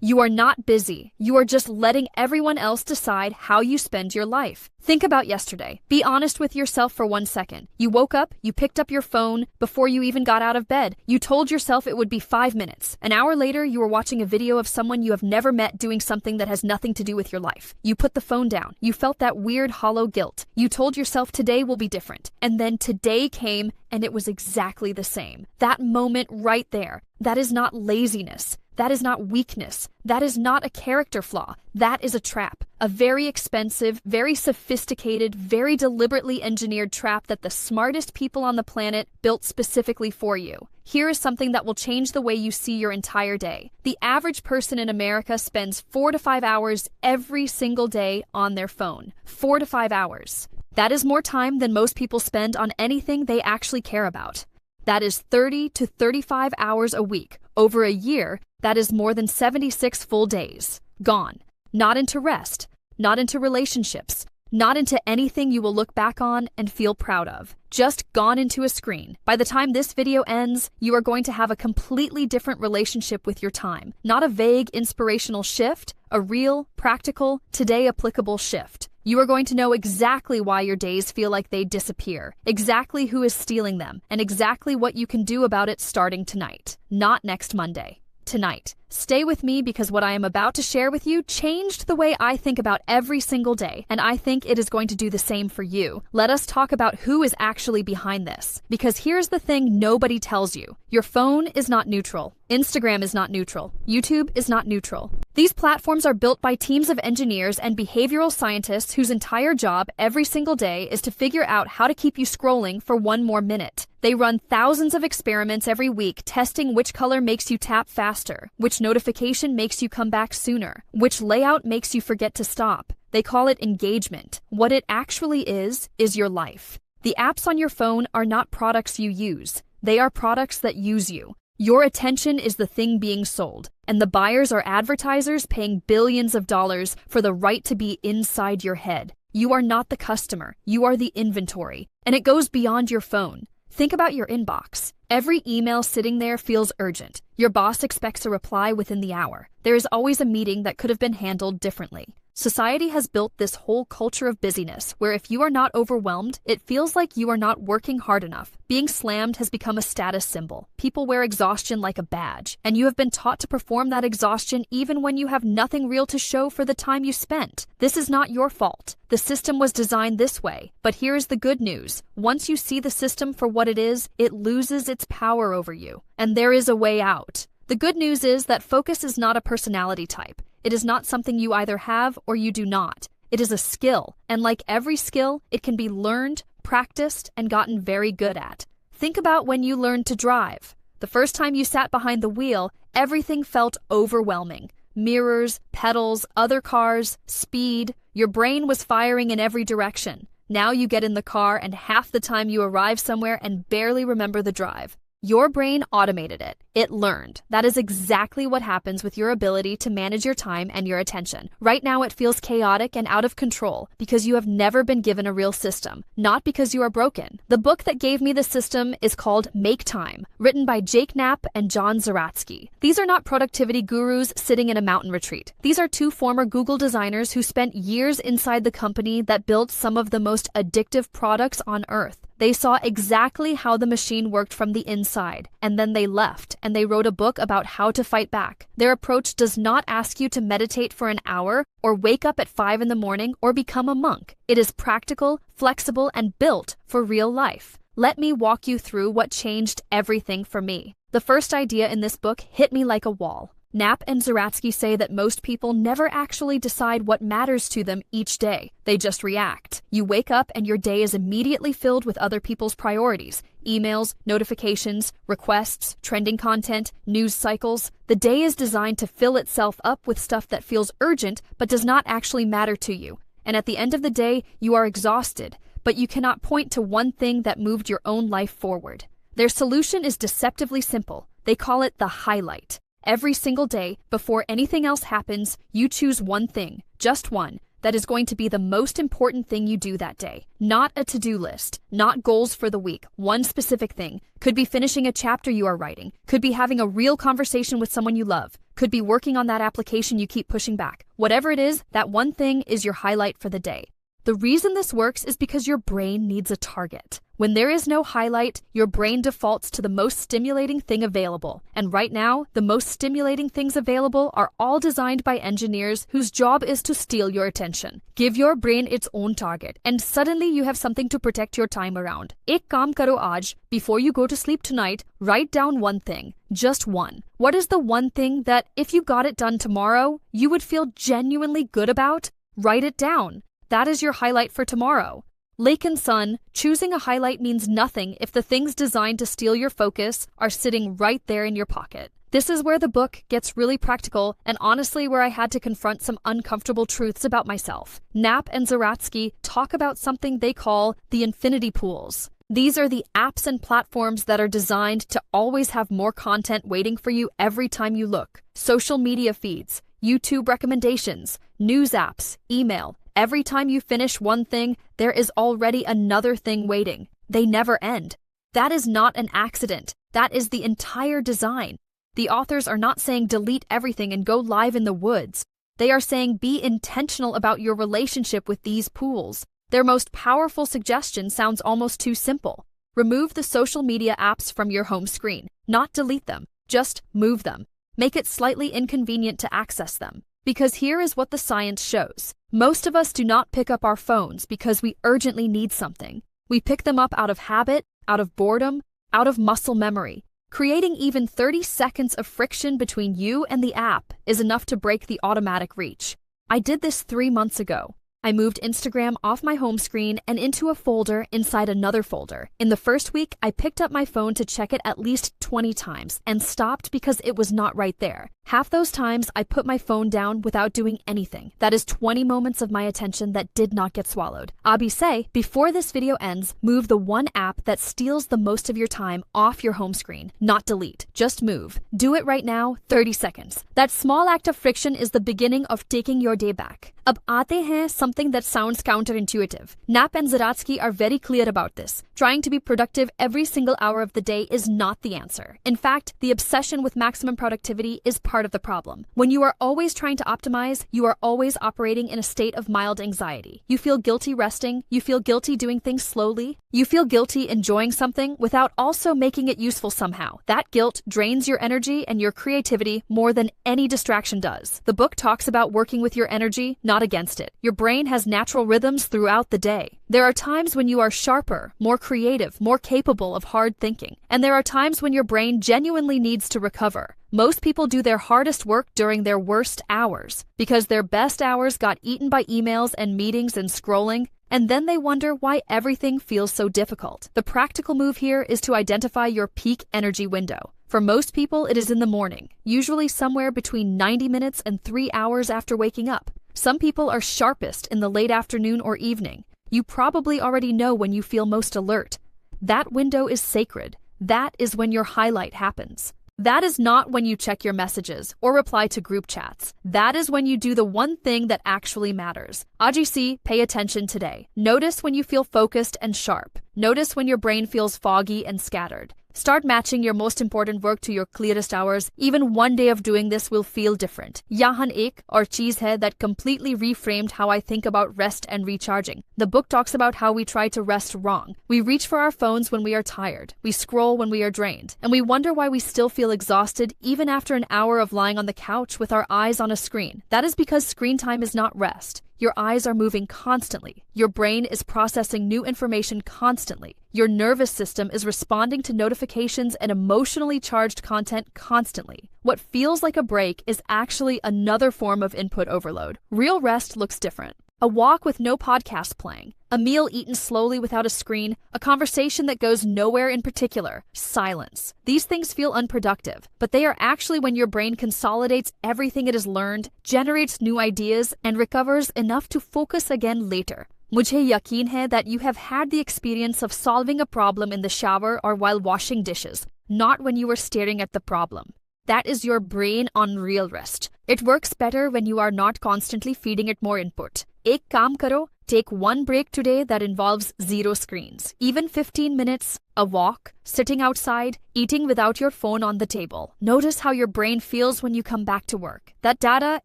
You are not busy. You are just letting everyone else decide how you spend your life. Think about yesterday. Be honest with yourself for 1 second. You woke up, you picked up your phone before you even got out of bed. You told yourself it would be 5 minutes. An hour later, you were watching a video of someone you have never met doing something that has nothing to do with your life. You put the phone down. You felt that weird hollow guilt. You told yourself today will be different. And then today came and it was exactly the same. That moment right there, that is not laziness. That is not weakness. That is not a character flaw. That is a trap. A very expensive, very sophisticated, very deliberately engineered trap that the smartest people on the planet built specifically for you. Here is something that will change the way you see your entire day. The average person in America spends 4 to 5 hours every single day on their phone. 4 to 5 hours. That is more time than most people spend on anything they actually care about. That is 30 to 35 hours a week. Over a year, that is more than 76 full days. Gone. Not into rest, not into relationships, not into anything you will look back on and feel proud of. Just gone into a screen. By the time this video ends, you are going to have a completely different relationship with your time. Not a vague, inspirational shift, a real, practical, today applicable shift. You are going to know exactly why your days feel like they disappear, exactly who is stealing them, and exactly what you can do about it starting tonight, not next Monday. Tonight. Stay with me because what I am about to share with you changed the way I think about every single day, and I think it is going to do the same for you. Let us talk about who is actually behind this. Because here's the thing nobody tells you. Your phone is not neutral. Instagram is not neutral. YouTube is not neutral. These platforms are built by teams of engineers and behavioral scientists whose entire job every single day is to figure out how to keep you scrolling for 1 more minute. They run thousands of experiments every week testing which color makes you tap faster, which notification makes you come back sooner, which layout makes you forget to stop. They call it engagement. What it actually is your life. The apps on your phone are not products you use. They are products that use you. Your attention is the thing being sold, and the buyers are advertisers paying billions of dollars for the right to be inside your head. You are not the customer. You are the inventory, and it goes beyond your phone. Think about your inbox. Every email sitting there feels urgent. Your boss expects a reply within the hour. There is always a meeting that could have been handled differently. Society has built this whole culture of busyness, where if you are not overwhelmed, it feels like you are not working hard enough. Being slammed has become a status symbol. People wear exhaustion like a badge, and you have been taught to perform that exhaustion even when you have nothing real to show for the time you spent. This is not your fault. The system was designed this way. But here is the good news. Once you see the system for what it is, it loses its power over you. And there is a way out. The good news is that focus is not a personality type. It is not something you either have or you do not. It is a skill, and like every skill, it can be learned, practiced, and gotten very good at. Think about when you learned to drive. The first time you sat behind the wheel, everything felt overwhelming. Mirrors, pedals, other cars, speed. Your brain was firing in every direction. Now you get in the car and half the time you arrive somewhere and barely remember the drive. Your brain automated it. It learned. That is exactly what happens with your ability to manage your time and your attention. Right now it feels chaotic and out of control because you have never been given a real system, not because you are broken. The book that gave me the system is called Make Time, written by Knapp and John Zeratsky. These are not productivity gurus sitting in a mountain retreat. These are 2 former Google designers who spent years inside the company that built some of the most addictive products on earth. They saw exactly how the machine worked from the inside, and then they left, and they wrote a book about how to fight back. Their approach does not ask you to meditate for an hour, or wake up at 5 in the morning, or become a monk. It is practical, flexible, and built for real life. Let me walk you through what changed everything for me. The first idea in this book hit me like a wall. Knapp and Zeratsky say that most people never actually decide what matters to them each day. They just react. You wake up and your day is immediately filled with other people's priorities. Emails, notifications, requests, trending content, news cycles. The day is designed to fill itself up with stuff that feels urgent but does not actually matter to you. And at the end of the day, you are exhausted, but you cannot point to one thing that moved your own life forward. Their solution is deceptively simple. They call it the highlight. Every single day, before anything else happens, you choose one thing, just one, that is going to be the most important thing you do that day. Not a to-do list, not goals for the week, one specific thing. Could be finishing a chapter you are writing, could be having a real conversation with someone you love, Could be working on that application you keep pushing back. Whatever it is, that one thing is your highlight for the day. The reason this works is because your brain needs a target. When there is no highlight, your brain defaults to the most stimulating thing available. And right now, the most stimulating things available are all designed by engineers whose job is to steal your attention. Give your brain its own target, and suddenly you have something to protect your time around. Ek kaam karo aaj, before you go to sleep tonight, write down one thing. Just one. What is the one thing that, if you got it done tomorrow, you would feel genuinely good about? Write it down. That is your highlight for tomorrow. Lakin son, choosing a highlight means nothing if the things designed to steal your focus are sitting right there in your pocket. This is where the book gets really practical and honestly where I had to confront some uncomfortable truths about myself. Knapp and Zeratsky talk about something they call the infinity pools. These are the apps and platforms that are designed to always have more content waiting for you every time you look. Social media feeds, YouTube recommendations, news apps, email. Every time you finish one thing, there is already another thing waiting. They never end. That is not an accident. That is the entire design. The authors are not saying delete everything and go live in the woods. They are saying be intentional about your relationship with these pools. Their most powerful suggestion sounds almost too simple. Remove the social media apps from your home screen. Not delete them. Just move them. Make it slightly inconvenient to access them. Because here is what the science shows. Most of us do not pick up our phones because we urgently need something. We pick them up out of habit, out of boredom, out of muscle memory. Creating even 30 seconds of friction between you and the app is enough to break the automatic reach. I did this 3 months ago. I moved Instagram off my home screen and into a folder inside another folder. In the first week, I picked up my phone to check it at least 20 times and stopped because it was not right there. Half those times, I put my phone down without doing anything. That is 20 moments of my attention that did not get swallowed. Abi say, before this video ends, move the one app that steals the most of your time off your home screen. Not delete, just move. Do it right now, 30 seconds. That small act of friction is the beginning of taking your day back. Ab aate hain something that sounds counterintuitive. Knapp and Zeratsky are very clear about this. Trying to be productive every single hour of the day is not the answer. In fact, the obsession with maximum productivity is part of the problem. When you are always trying to optimize, you are always operating in a state of mild anxiety. You feel guilty resting, you feel guilty doing things slowly, you feel guilty enjoying something without also making it useful somehow. That guilt drains your energy and your creativity more than any distraction does. The book talks about working with your energy, not against it. Your brain has natural rhythms throughout the day. There are times when you are sharper, more creative, more capable of hard thinking. And there are times when your brain genuinely needs to recover. Most people do their hardest work during their worst hours because their best hours got eaten by emails and meetings and scrolling, and then they wonder why everything feels so difficult. The practical move here is to identify your peak energy window. For most people, it is in the morning, usually somewhere between 90 minutes and 3 hours after waking up. Some people are sharpest in the late afternoon or evening. You probably already know when you feel most alert. That window is sacred. That is when your highlight happens. That is not when you check your messages or reply to group chats. That is when you do the one thing that actually matters. AGC, pay attention today. Notice when you feel focused and sharp. Notice when your brain feels foggy and scattered. Start matching your most important work to your clearest hours. Even one day of doing this will feel different. Yahan ek aur cheez hai that completely reframed how I think about rest and recharging. The book talks about how we try to rest wrong. We reach for our phones when we are tired. We scroll when we are drained. And we wonder why we still feel exhausted even after an hour of lying on the couch with our eyes on a screen. That is because screen time is not rest. Your eyes are moving constantly. Your brain is processing new information constantly. Your nervous system is responding to notifications and emotionally charged content constantly. What feels like a break is actually another form of input overload. Real rest looks different. A walk with no podcast playing, a meal eaten slowly without a screen, a conversation that goes nowhere in particular, silence. These things feel unproductive, but they are actually when your brain consolidates everything it has learned, generates new ideas, and recovers enough to focus again later. Mujhe yakin hai that you have had the experience of solving a problem in the shower or while washing dishes, not when you were staring at the problem. That is your brain on real rest. It works better when you are not constantly feeding it more input. Ek kaam karo, Take one break today that involves zero screens, even 15 minutes, a walk, sitting outside, eating without your phone on the table. Notice how your brain feels when you come back to work. That data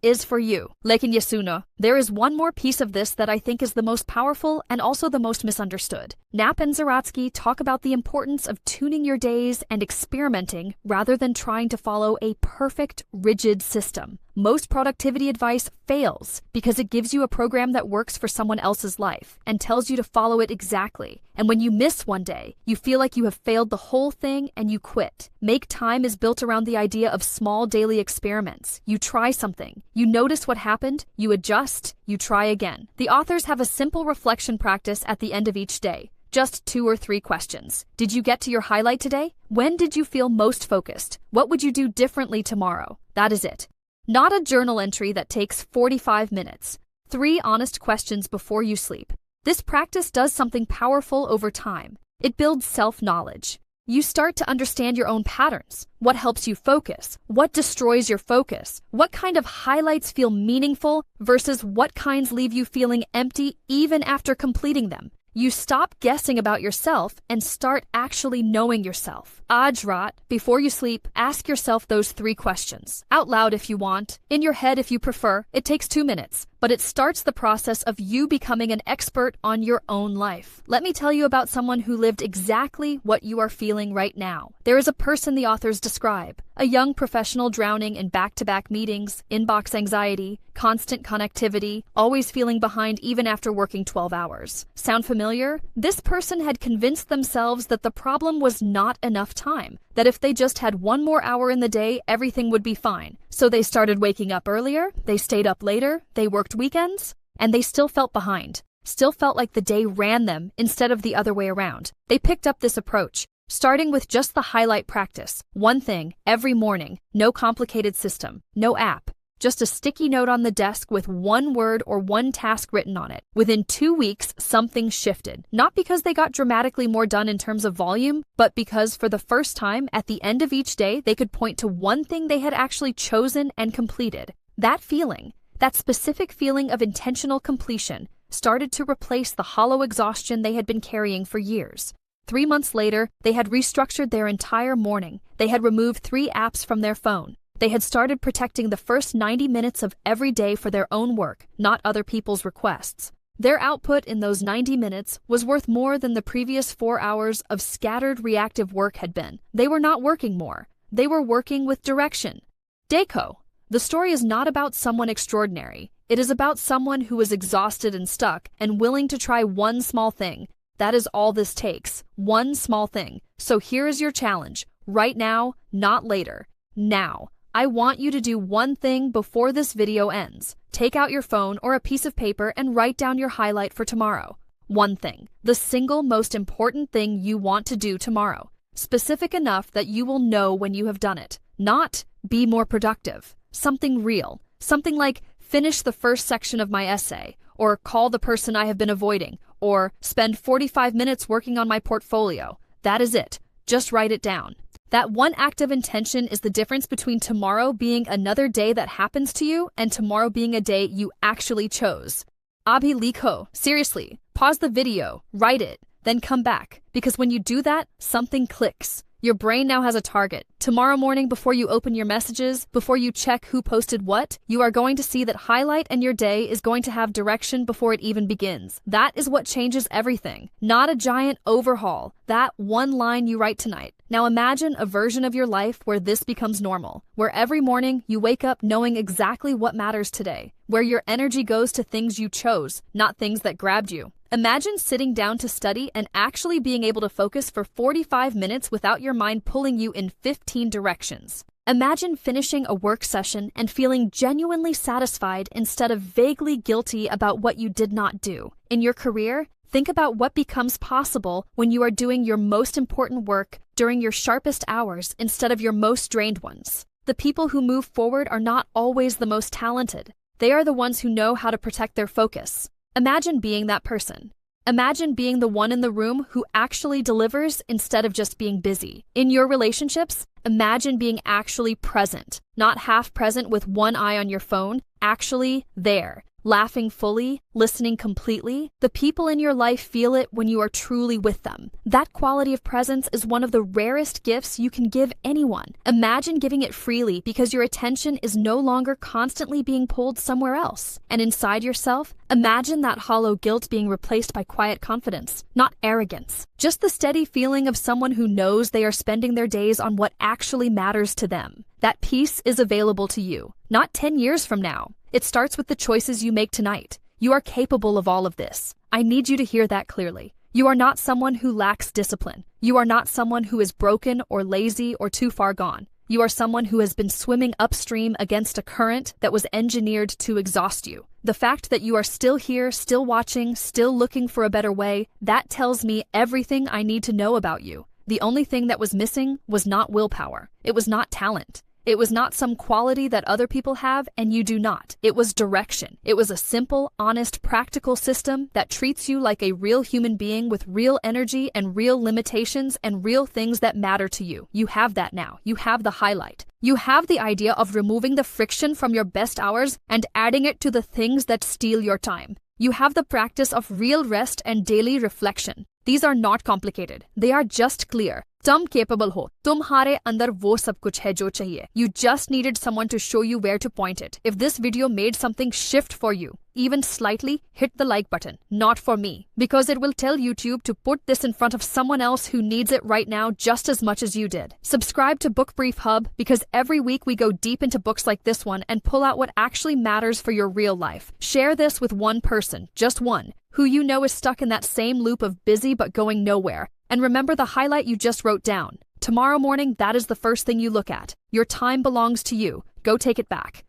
is for you. Lekin ye suno, there is one more piece of this that I think is the most powerful and also the most misunderstood. Knapp and Zeratsky talk about the importance of tuning your days and experimenting rather than trying to follow a perfect, rigid system. Most productivity advice fails because it gives you a program that works for someone else's life and tells you to follow it exactly. And when you miss one day, you feel like you have failed the whole thing and you quit. Make time is built around the idea of small daily experiments. You try something, you notice what happened, you adjust, you try again. The authors have a simple reflection practice at the end of each day. Just 2 or 3 questions. Did you get to your highlight today? When did you feel most focused? What would you do differently tomorrow? That is it. Not a journal entry that takes 45 minutes. 3 honest questions before you sleep. This practice does something powerful over time. It builds self-knowledge. You start to understand your own patterns. What helps you focus? What destroys your focus? What kind of highlights feel meaningful versus what kinds leave you feeling empty even after completing them? You stop guessing about yourself and start actually knowing yourself. Ajrat, before you sleep, ask yourself those 3 questions. Out loud if you want, in your head if you prefer. It takes 2 minutes, but it starts the process of you becoming an expert on your own life. Let me tell you about someone who lived exactly what you are feeling right now. There is a person the authors describe, a young professional drowning in back-to-back meetings, inbox anxiety, constant connectivity, always feeling behind even after working 12 hours. Sound familiar? This person had convinced themselves that the problem was not enough time, that if they just had 1 more hour in the day, everything would be fine. So they started waking up earlier, they stayed up later, they worked weekends, and they still felt behind. Still felt like the day ran them instead of the other way around. They picked up this approach, starting with just the highlight practice. One thing, every morning, no complicated system, no app. Just a sticky note on the desk with 1 word or 1 task written on it. Within 2 weeks, something shifted. Not because they got dramatically more done in terms of volume, but because for the first time, at the end of each day, they could point to one thing they had actually chosen and completed. That feeling, that specific feeling of intentional completion, started to replace the hollow exhaustion they had been carrying for years. 3 months later, they had restructured their entire morning. They had removed 3 apps from their phone. They had started protecting the first 90 minutes of every day for their own work, not other people's requests. Their output in those 90 minutes was worth more than the previous 4 hours of scattered reactive work had been. They were not working more. They were working with direction. Deco. The story is not about someone extraordinary. It is about someone who is exhausted and stuck and willing to try one small thing. That is all this takes. One small thing. So here is your challenge. Right now, not later. Now. I want you to do one thing before this video ends. Take out your phone or a piece of paper and write down your highlight for tomorrow. One thing. The single most important thing you want to do tomorrow. Specific enough that you will know when you have done it. Not, be more productive. Something real. Something like, finish the first section of my essay, or call the person I have been avoiding, or spend 45 minutes working on my portfolio. That is it. Just write it down. That one act of intention is the difference between tomorrow being another day that happens to you and tomorrow being a day you actually chose. Abhi likho, seriously, pause the video, write it, then come back. Because when you do that, something clicks. Your brain now has a target. Tomorrow morning, before you open your messages, before you check who posted what, you are going to see that highlight and your day is going to have direction before it even begins. That is what changes everything. Not a giant overhaul. That one line you write tonight. Now imagine a version of your life where this becomes normal, where every morning you wake up knowing exactly what matters today, where your energy goes to things you chose, not things that grabbed you. Imagine sitting down to study and actually being able to focus for 45 minutes without your mind pulling you in 15 directions. Imagine finishing a work session and feeling genuinely satisfied instead of vaguely guilty about what you did not do. In your career, think about what becomes possible when you are doing your most important work during your sharpest hours instead of your most drained ones. The people who move forward are not always the most talented. They are the ones who know how to protect their focus. Imagine being that person. Imagine being the one in the room who actually delivers instead of just being busy. In your relationships, imagine being actually present, not half present with one eye on your phone, actually there. laughing fully, listening completely. The people in your life feel it when you are truly with them. That quality of presence is one of the rarest gifts you can give anyone. Imagine giving it freely because your attention is no longer constantly being pulled somewhere else. And inside yourself, imagine that hollow guilt being replaced by quiet confidence, not arrogance. Just the steady feeling of someone who knows they are spending their days on what actually matters to them. That peace is available to you, not 10 years from now. It starts with the choices you make tonight. You are capable of all of this. I need you to hear that clearly. You are not someone who lacks discipline. You are not someone who is broken or lazy or too far gone. You are someone who has been swimming upstream against a current that was engineered to exhaust you. The fact that you are still here, still watching, still looking for a better way, that tells me everything I need to know about you. The only thing that was missing was not willpower. It was not talent. It was not some quality that other people have and you do not. It was direction. It was a simple, honest, practical system that treats you like a real human being with real energy and real limitations and real things that matter to you. You have that now. You have the highlight. You have the idea of removing the friction from your best hours and adding it to the things that steal your time. You have the practice of real rest and daily reflection. These are not complicated. They are just clear. तुम capable हो. तुम्हारे अंदर वो सब कुछ है जो चाहिए. You just needed someone to show you where to point it. If this video made something shift for you, even slightly, hit the like button. Not for me, because it will tell YouTube to put this in front of someone else who needs it right now just as much as you did. Subscribe to Book Brief Hub because every week we go deep into books like this one and pull out what actually matters for your real life. Share this with one person, just one, who you know is stuck in that same loop of busy but going nowhere. And remember the highlight you just wrote down. Tomorrow morning, that is the first thing you look at. Your time belongs to you. Go take it back.